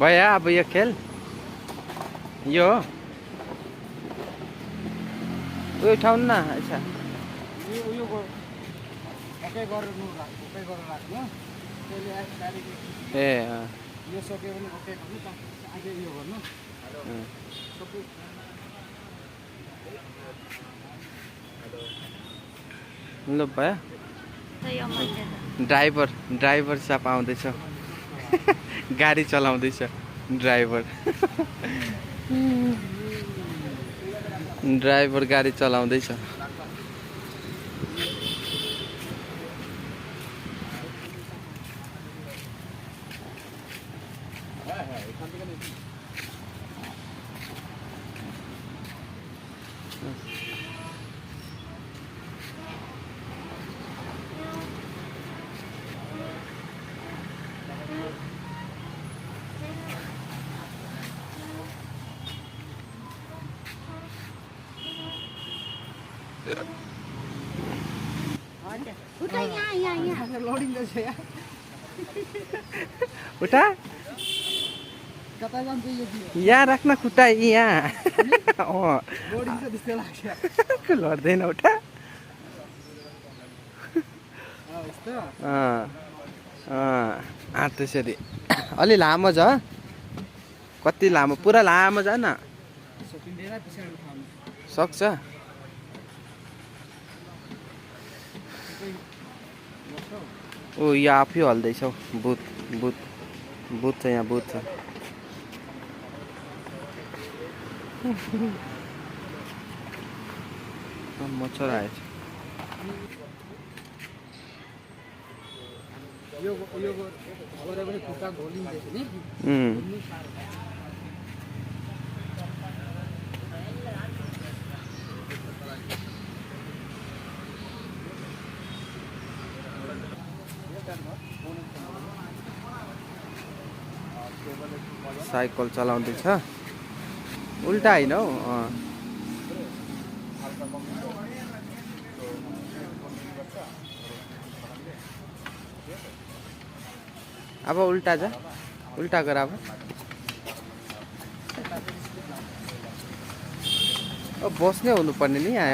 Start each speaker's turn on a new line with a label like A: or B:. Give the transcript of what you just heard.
A: भयो अब यो खेल यो हो उयो उठाउनु न अच्छा ए
B: यो सक्यो भने ओके गर्नु अझै यो गर्नु सबै
A: ल भयो ड्राइभर साप आउँदैछ गाडी चलाउँदैछ ड्राइभर गाडी चलाउँदैछ
C: उठा यहाँ
B: लोडिङ गर्छ या
A: उठा
B: कता जान्छ यो
A: यहाँ राख्न खुट्टा यहाँ
B: लोडिङ छ त्यस्तो लाग्छ
A: लड्दैन उठा
B: यस्तो
A: त्यसरी अलि लामो छ कति लामो पुरा लामो छ न
B: सकिँदैन पछाडि उठाउनु
A: सक्छ ओ यो आफै हल्दैछ हौ भूत छ यहाँ भूत छ मच्छर आएछ
B: यो गरे पनि खुट्टा घोलिँदैछ नि
A: साइकल चलाउँदैछ उल्टा होइन हौ अब उल्टा जा उल्टा गर अब बस्ने हुनुपर्ने नि यहाँ